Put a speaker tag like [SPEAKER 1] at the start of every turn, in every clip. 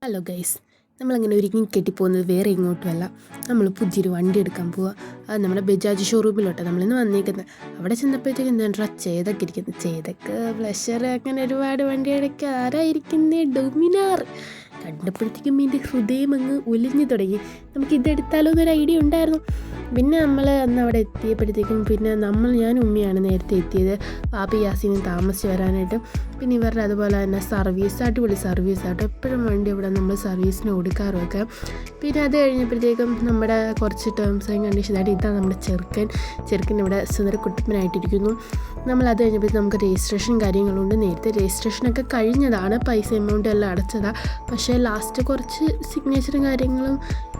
[SPEAKER 1] Hello guys, നമ്മളങ്ങനെ ഒരുങ്ങി കെട്ടിപ്പോകുന്നത് വേറെ ഇങ്ങോട്ടുമല്ല. നമ്മൾ പുതിയൊരു വണ്ടി എടുക്കാൻ പോവുക. അത് നമ്മുടെ ബജാജ് ഷോറൂമിലോട്ടാണ് നമ്മളിന്ന് വന്നേക്കുന്നത്. അവിടെ ചെന്നപ്പോഴത്തേക്ക് എന്താ ചേതക്ക് ഇരിക്കുന്നത്. ചേതക്ക്, പ്ലഷർ, അങ്ങനെ ഒരുപാട് വണ്ടികളൊക്കെ ആരായിരിക്കുന്നേ, ഡൊമിനാർ. കണ്ടപ്പോഴത്തേക്കും എൻ്റെ ഹൃദയം അങ്ങ് ഒലിഞ്ഞു തുടങ്ങി. നമുക്ക് ഇതെടുത്താലോ എന്നൊരു ഐഡിയ ഉണ്ടായിരുന്നു. പിന്നെ നമ്മൾ അന്ന് അവിടെ എത്തിയപ്പോഴത്തേക്കും ഞാനും ഉമ്മിയാണ് നേരത്തെ എത്തിയത്. പാപ്പി യാസീനും താമസിച്ച് വരാനായിട്ട്. പിന്നെ ഇവരുടെ അതുപോലെ തന്നെ അടിപൊളി സർവീസായിട്ട് എപ്പോഴും വണ്ടി ഇവിടെ നമ്മൾ സർവീസിന് കൊടുക്കാറുമൊക്കെ. പിന്നെ അത് കഴിഞ്ഞപ്പോഴത്തേക്കും നമ്മുടെ കുറച്ച് ടേംസ് ആൻഡ് കണ്ടീഷനായിട്ട് ഇതാണ് നമ്മുടെ ചെറുക്കൻ ഇവിടെ സുന്ദരക്കുട്ടപ്പനായിട്ടിരിക്കുന്നു. നമ്മളത് കഴിഞ്ഞപ്പോഴത്തേക്കും നമുക്ക് രജിസ്ട്രേഷൻ കാര്യങ്ങളുണ്ട്. നേരത്തെ രജിസ്ട്രേഷനൊക്കെ കഴിഞ്ഞതാണ്, പൈസ എമൗണ്ട് എല്ലാം അടച്ചതാണ്. പക്ഷേ ലാസ്റ്റ് കുറച്ച് സിഗ്നേച്ചറും കാര്യങ്ങളും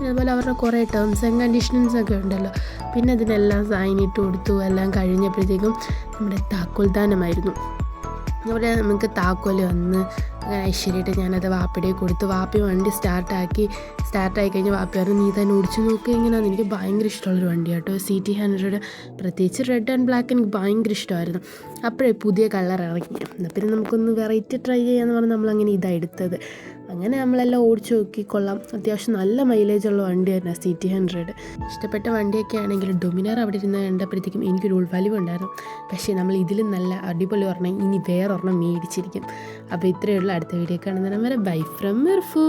[SPEAKER 1] അതുപോലെ അവരുടെ കുറേ ടേംസ് ആൻഡ് കണ്ടീഷൻസൊക്കെ ഉണ്ടല്ലോ. പിന്നെ അതിനെല്ലാം സൈൻ ഇട്ട് കൊടുത്തു. എല്ലാം കഴിഞ്ഞപ്പോഴത്തേക്കും നമ്മുടെ താക്കോൽദാനമായിരുന്നു. ഇവിടെ നമുക്ക് താക്കോൽ വന്ന് അങ്ങനെ ഐശ്വര്യമായിട്ട് ഞാനത് വാപ്പയുടെ കൊടുത്തു. വാപ്പി വണ്ടി സ്റ്റാർട്ടായി കഴിഞ്ഞ് വാപ്പി പറഞ്ഞു, നീ തന്നെ ഓടിച്ചു നോക്കുക എങ്ങനെയാണെന്ന്. എനിക്ക് ഭയങ്കര ഇഷ്ടമുള്ളൊരു വണ്ടിയാണ് കേട്ടോ, CT100. പ്രത്യേകിച്ച് റെഡ് ആൻഡ് ബ്ലാക്ക് എനിക്ക് ഭയങ്കര ഇഷ്ടമായിരുന്നു. അപ്പോഴേ പുതിയ കളർ ഇറങ്ങി. എന്നാൽ പിന്നെ നമുക്കൊന്ന് വെറൈറ്റി ട്രൈ ചെയ്യാമെന്ന് പറഞ്ഞ് നമ്മളങ്ങനെ ഇതാണ് എടുത്തത്. അങ്ങനെ നമ്മളെല്ലാം ഓടിച്ചു നോക്കി. കൊള്ളാം, അത്യാവശ്യം നല്ല മൈലേജുള്ള വണ്ടിയായിരുന്നു CT100. ഇഷ്ടപ്പെട്ട വണ്ടിയൊക്കെ ആണെങ്കിൽ ഡൊമിനാർ അവിടെ ഇരുന്ന് കണ്ടപ്പോഴത്തേക്കും എനിക്കൊരു ഉൾവലിവ് ഉണ്ടായിരുന്നു. പക്ഷേ നമ്മൾ ഇതിലും നല്ല അടിപൊളി ഒരെണ്ണം ഇനി വേറൊരെണ്ണം മേടിച്ചിരിക്കും. അപ്പോൾ ഇത്രയേ ഉള്ളൂ. അടുത്ത വീഡിയോ കാണുന്നതിന് വരെ ബൈ ഫ്രം മിർഫു.